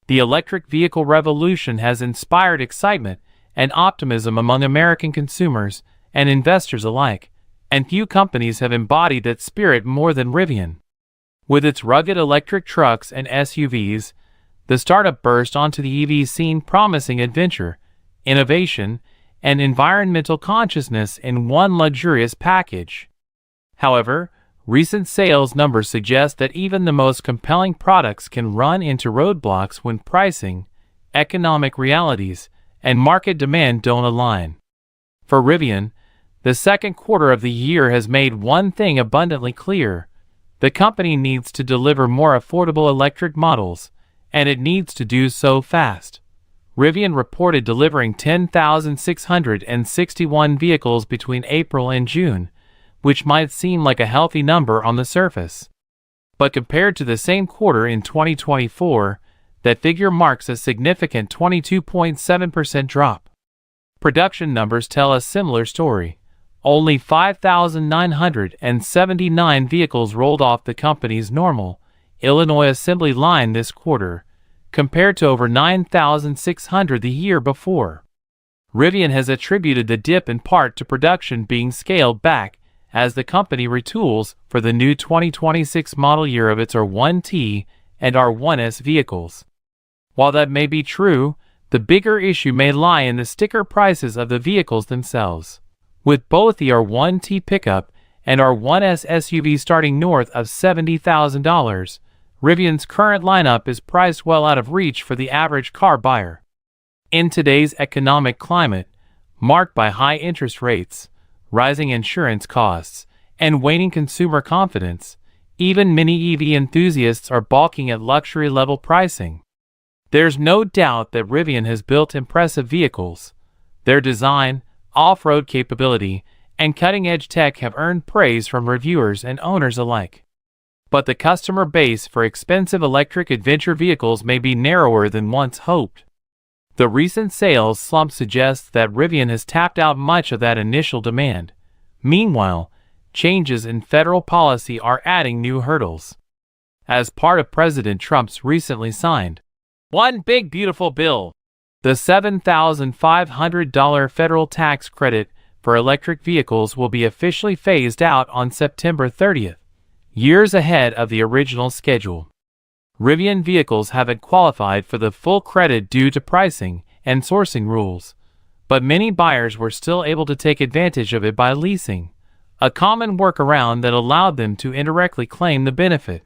The electric vehicle revolution has inspired excitement and optimism among American consumers and investors alike, and few companies have embodied that spirit more than Rivian. With its rugged electric trucks and SUVs, the startup burst onto the EV scene promising adventure, innovation, and environmental consciousness in one luxurious package. However, recent sales numbers suggest that even the most compelling products can run into roadblocks when pricing, economic realities, and market demand don't align. For Rivian, the second quarter of the year has made one thing abundantly clear: the company needs to deliver more affordable electric models, and it needs to do so fast. Rivian reported delivering 10,661 vehicles between April and June, which might seem like a healthy number on the surface. But compared to the same quarter in 2024, that figure marks a significant 22.7% drop. Production numbers tell a similar story. Only 5,979 vehicles rolled off the company's Normal, Illinois assembly line this quarter, compared to over 9,600 the year before. Rivian has attributed the dip in part to production being scaled back as the company retools for the new 2026 model year of its R1T and R1S vehicles. While that may be true, the bigger issue may lie in the sticker prices of the vehicles themselves. With both the R1T pickup and R1S SUV starting north of $70,000, Rivian's current lineup is priced well out of reach for the average car buyer. In today's economic climate, marked by high interest rates, rising insurance costs, and waning consumer confidence, even many EV enthusiasts are balking at luxury-level pricing. There's no doubt that Rivian has built impressive vehicles. Their design, off-road capability, and cutting-edge tech have earned praise from reviewers and owners alike. But the customer base for expensive electric adventure vehicles may be narrower than once hoped. The recent sales slump suggests that Rivian has tapped out much of that initial demand. Meanwhile, changes in federal policy are adding new hurdles. As part of President Trump's recently signed One Big Beautiful Bill, the $7,500 federal tax credit for electric vehicles will be officially phased out on September 30th. Years ahead of the original schedule. Rivian vehicles haven't qualified for the full credit due to pricing and sourcing rules, but many buyers were still able to take advantage of it by leasing, a common workaround that allowed them to indirectly claim the benefit.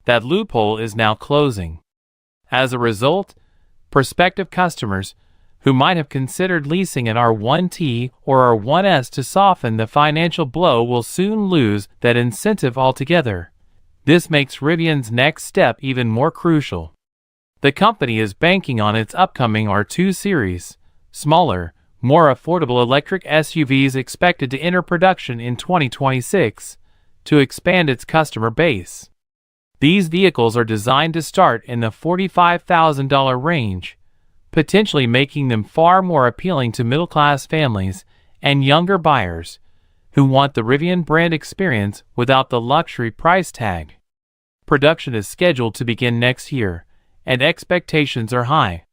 That loophole is now closing. As a result, prospective customers who might have considered leasing an R1T or R1S to soften the financial blow will soon lose that incentive altogether. This makes Rivian's next step even more crucial. The company is banking on its upcoming R2 series, smaller, more affordable electric SUVs expected to enter production in 2026, to expand its customer base. These vehicles are designed to start in the $45,000 range, potentially making them far more appealing to middle-class families and younger buyers who want the Rivian brand experience without the luxury price tag. Production is scheduled to begin next year, and expectations are high.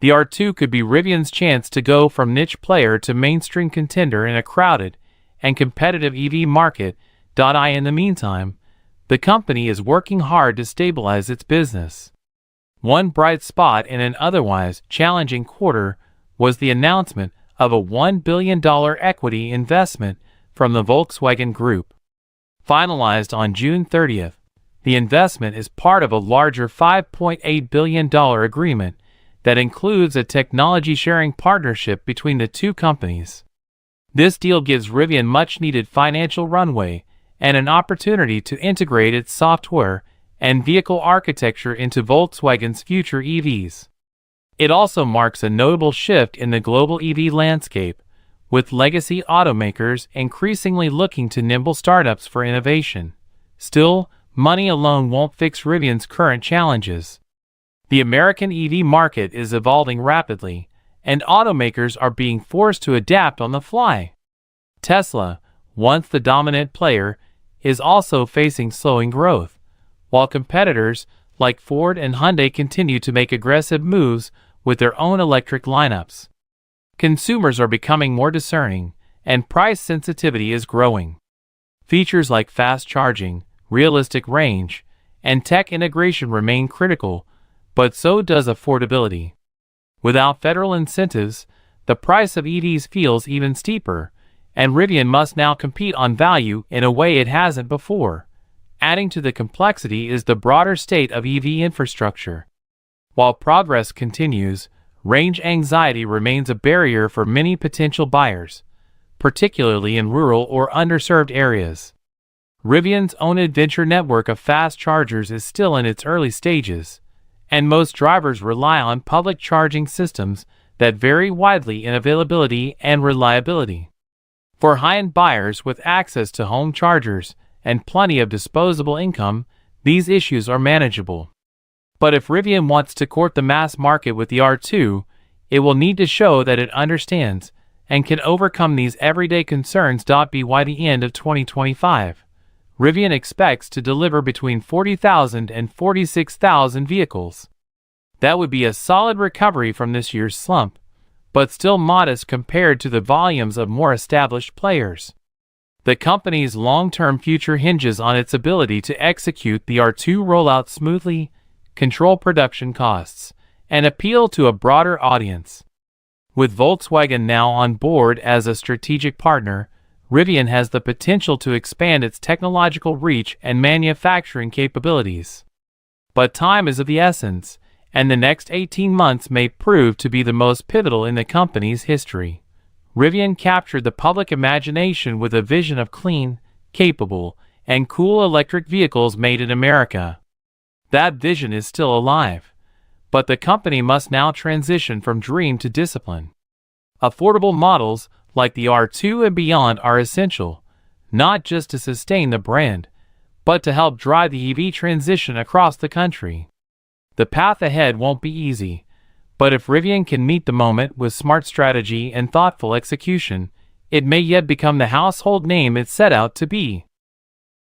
The R2 could be Rivian's chance to go from niche player to mainstream contender in a crowded and competitive EV market. In the meantime, the company is working hard to stabilize its business. One bright spot in an otherwise challenging quarter was the announcement of a $1 billion equity investment from the Volkswagen Group. Finalized on June 30th, the investment is part of a larger $5.8 billion agreement that includes a technology-sharing partnership between the two companies. This deal gives Rivian much-needed financial runway and an opportunity to integrate its software and vehicle architecture into Volkswagen's future EVs. It also marks a notable shift in the global EV landscape, with legacy automakers increasingly looking to nimble startups for innovation. Still, money alone won't fix Rivian's current challenges. The American EV market is evolving rapidly, and automakers are being forced to adapt on the fly. Tesla, once the dominant player, is also facing slowing growth, while competitors like Ford and Hyundai, continue to make aggressive moves with their own electric lineups. Consumers are becoming more discerning, and price sensitivity is growing. Features like fast charging, realistic range, and tech integration remain critical, but so does affordability. Without federal incentives, the price of EVs feels even steeper, and Rivian must now compete on value in a way it hasn't before. Adding to the complexity is the broader state of EV infrastructure. While progress continues, range anxiety remains a barrier for many potential buyers, particularly in rural or underserved areas. Rivian's own adventure network of fast chargers is still in its early stages, and most drivers rely on public charging systems that vary widely in availability and reliability. For high-end buyers with access to home chargers and plenty of disposable income, these issues are manageable. But if Rivian wants to court the mass market with the R2, it will need to show that it understands and can overcome these everyday concerns. By the end of 2025, Rivian expects to deliver between 40,000 and 46,000 vehicles. That would be a solid recovery from this year's slump, but still modest compared to the volumes of more established players. The company's long-term future hinges on its ability to execute the R2 rollout smoothly, control production costs, and appeal to a broader audience. With Volkswagen now on board as a strategic partner, Rivian has the potential to expand its technological reach and manufacturing capabilities. But time is of the essence, and the next 18 months may prove to be the most pivotal in the company's history. Rivian captured the public imagination with a vision of clean, capable, and cool electric vehicles made in America. That vision is still alive, but the company must now transition from dream to discipline. Affordable models like the R2 and beyond are essential, not just to sustain the brand, but to help drive the EV transition across the country. The path ahead won't be easy, but if Rivian can meet the moment with smart strategy and thoughtful execution, it may yet become the household name it set out to be.